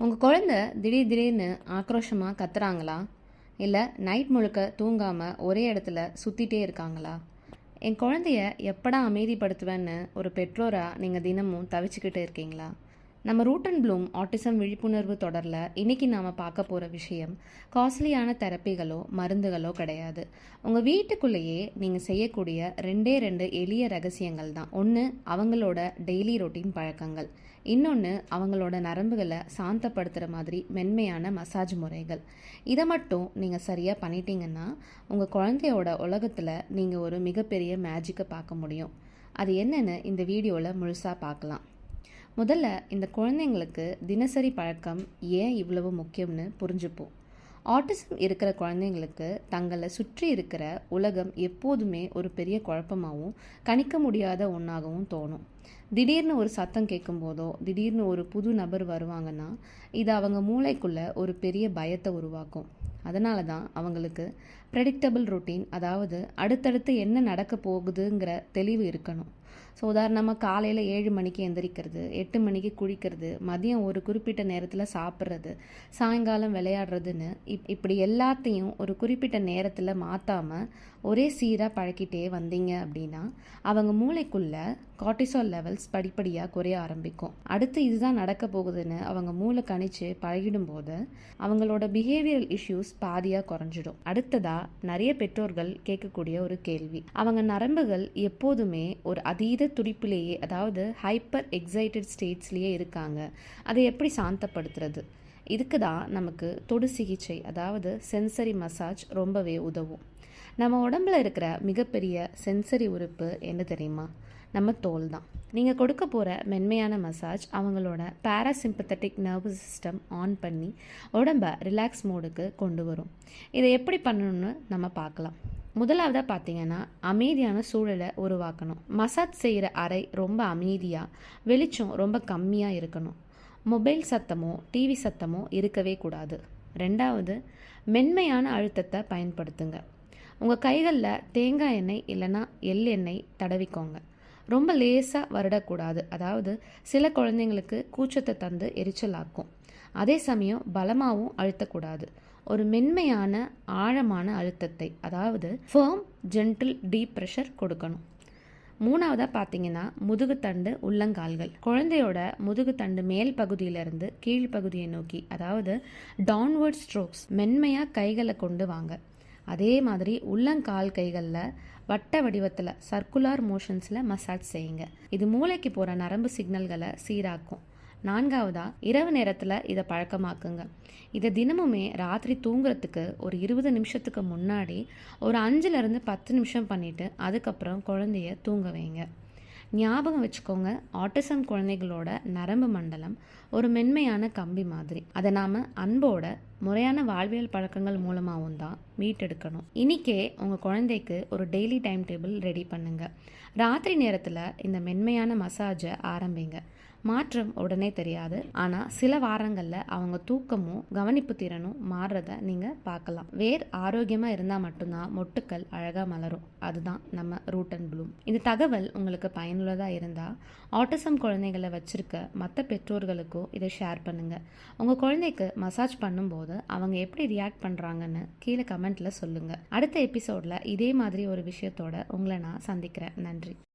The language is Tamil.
உங்கள் குழந்தை திடீர்னு ஆக்ரோஷமாக கத்துறாங்களா? இல்லை நைட் முழுக்க தூங்காமல் ஒரே இடத்துல சுற்றிட்டே இருக்காங்களா? என் குழந்தைய எப்படா அமைதிப்படுத்துவேன்னு ஒரு பெற்றோராக நீங்கள் தினமும் தவிச்சுக்கிட்டு இருக்கீங்களா? நம்ம ரூட் அண்ட் ப்ளூம் ஆட்டிசம் விழிப்புணர்வு தொடரில் இன்றைக்கி நாம் பார்க்க போகிற விஷயம் காஸ்ட்லியான தெரப்பிகளோ மருந்துகளோ கிடையாது. உங்கள் வீட்டுக்குள்ளேயே நீங்கள் செய்யக்கூடிய ரெண்டு எளிய ரகசியங்கள் தான். ஒன்று, அவங்களோட டெய்லி ரொட்டீன் பழக்கங்கள். இன்னொன்று, அவங்களோட நரம்புகளை சாந்தப்படுத்துகிற மாதிரி மென்மையான மசாஜ் முறைகள். இதை மட்டும் நீங்கள் சரியாக பண்ணிட்டீங்கன்னா உங்கள் குழந்தையோட உலகத்தில் நீங்கள் ஒரு மிகப்பெரிய மேஜிக்கை பார்க்க முடியும். அது என்னன்னு இந்த வீடியோவில் முழுசாக பார்க்கலாம். முதல்ல இந்த குழந்தைங்களுக்கு தினசரி பழக்கம் ஏன் இவ்வளவு முக்கியம்னு புரிஞ்சுப்போம். ஆட்டிசம் இருக்கிற குழந்தைங்களுக்கு தங்களை சுற்றி இருக்கிற உலகம் எப்போதுமே ஒரு பெரிய குழப்பமாகவும் கணிக்க முடியாத ஒன்றாகவும் தோணும். திடீர்னு ஒரு சத்தம் கேட்கும் போதோ, திடீர்னு ஒரு புது நபர் வருவாங்கன்னா இது அவங்க மூளைக்குள்ள ஒரு பெரிய பயத்தை உருவாக்கும். அதனால தான் அவங்களுக்கு ப்ரெடிக்டபிள் ரொட்டீன், அதாவது அடுத்தடுத்து என்ன நடக்க போகுதுங்கிற தெளிவு இருக்கணும். ஸோ உதாரணமாக காலையில் 7 மணிக்கு எந்திரிக்கிறது, 8 மணிக்கு குளிக்கிறது, மதியம் ஒரு குறிப்பிட்ட நேரத்தில் சாப்பிட்றது, சாயங்காலம் விளையாடுறதுன்னு இப்படி எல்லாத்தையும் ஒரு குறிப்பிட்ட நேரத்தில் மாற்றாமல் ஒரே சீராக பழக்கிட்டே வந்தீங்க அப்படின்னா அவங்க மூளைக்குள்ள கார்டிசால் லெவல்ஸ் படிப்படியாக குறைய ஆரம்பிக்கும். அடுத்து இதுதான் நடக்க போகுதுன்னு அவங்க மூளை கணிச்சு பழகிடும் போது அவங்களோட பிஹேவியரல் இஷ்யூஸ் பாதியாக குறைஞ்சிடும். அடுத்ததாக நிறைய பெற்றோர்கள் கேட்கக்கூடிய ஒரு கேள்வி, அவங்க நரம்புகள் எப்போதுமே ஒரு அதீத துடிப்பிலேயே, அதாவது ஹைப்பர் எக்ஸைட்டட் ஸ்டேட்ஸ்லேயே இருக்காங்க, அதை எப்படி சாந்தப்படுத்துறது? இதுக்கு தான் நமக்கு தொடு சிகிச்சை, அதாவது சென்சரி மசாஜ் ரொம்பவே உதவும். நம்ம உடம்புல இருக்கிற மிகப்பெரிய சென்சரி உறுப்பு என்ன தெரியுமா? நம்ம தோல் தான். நீங்கள் கொடுக்க போகிற மென்மையான மசாஜ் அவங்களோட பேராசிம்பத்தட்டிக் நர்வஸ் சிஸ்டம் ஆன் பண்ணி உடம்பை ரிலாக்ஸ் மோடுக்கு கொண்டு வரும். இதை எப்படி பண்ணணும்னு நம்ம பார்க்கலாம். முதலாவதாக பார்த்தீங்கன்னா, அமைதியான சூழலை உருவாக்கணும். மசாஜ் செய்கிற அறை ரொம்ப அமைதியாக, வெளிச்சம் ரொம்ப கம்மியாக இருக்கணும். மொபைல் சத்தமோ டிவி சத்தமோ இருக்கவே கூடாது. ரெண்டாவது, மென்மையான அழுத்தத்தை பயன்படுத்துங்க. உங்கள் கைகளில் தேங்காய் எண்ணெய் இல்லைன்னா எள்ளெண்ணெய் தடவிக்கோங்க. ரொம்ப லேசாக வருடக்கூடாது, அதாவது சில குழந்தைங்களுக்கு கூச்சத்தை தந்து எரிச்சலாக்கும். அதே சமயம் பலமாகவும் அழுத்தக்கூடாது. ஒரு மென்மையான ஆழமான அழுத்தத்தை, அதாவது ஃபர்ம் ஜென்டில் டீப் ப்ரெஷர் கொடுக்கணும். மூணாவதாக பார்த்தீங்கன்னா, முதுகுத்தண்டு உள்ளங்கால்கள். குழந்தையோட முதுகுத்தண்டு மேல் பகுதியிலிருந்து கீழ்ப்பகுதியை நோக்கி, அதாவது டவுன்வர்ட் ஸ்ட்ரோக்ஸ் மென்மையாக கைகளை கொண்டு வாங்க. அதே மாதிரி உள்ளங்கால் கைகளில் வட்ட வடிவத்தில் சர்க்குலார் மோஷன்ஸில் மசாஜ் செய்யுங்க. இது மூளைக்கு போகிற நரம்பு சிக்னல்களை சீராக்கும். நான்காவதா, இரவு நேரத்தில் இதை பழக்கமாக்குங்க. இதை தினமுமே ராத்திரி தூங்குறதுக்கு ஒரு 20 நிமிஷத்துக்கு முன்னாடி ஒரு 5லேருந்து 10 நிமிஷம் பண்ணிவிட்டு அதுக்கப்புறம் குழந்தைய தூங்க வைங்க. ஞாபகம் வச்சுக்கோங்க, ஆட்டிசம் குழந்தைகளோட நரம்பு மண்டலம் ஒரு மென்மையான கம்பி மாதிரி. அதை நாம் அன்போட முறையான வாழ்வியல் பழக்கங்கள் மூலமாகவும் தான் மீட்டெடுக்கணும். இன்னிக்கே உங்கள் குழந்தைக்கு ஒரு டெய்லி டைம் டேபிள் ரெடி பண்ணுங்க. ராத்திரி நேரத்தில் இந்த மென்மையான மசாஜை ஆரம்பிங்க. மாற்றம் உடனே தெரியாது, ஆனால் சில வாரங்களில் அவங்க தூக்கமும் கவனிப்பு திறனும் மாறுறத நீங்கள் பார்க்கலாம். வேர் ஆரோக்கியமாக இருந்தால் மட்டும்தான் மொட்டுக்கள் அழகாக மலரும். அதுதான் நம்ம ரூட் அண்ட் ப்ளூம். இந்த தகவல் உங்களுக்கு பயனுள்ளதாக இருந்தால் ஆட்டிசம் குழந்தைகளை வச்சிருக்க மற்ற பெற்றோர்களுக்கும் இதை ஷேர் பண்ணுங்கள். உங்கள் குழந்தைக்கு மசாஜ் பண்ணும்போது அவங்க எப்படி ரியாக்ட் பண்ணுறாங்கன்னு கீழே கமெண்ட்டில் சொல்லுங்கள். அடுத்த எபிசோடில் இதே மாதிரி ஒரு விஷயத்தோட உங்களை நான் சந்திக்கிறேன். நன்றி.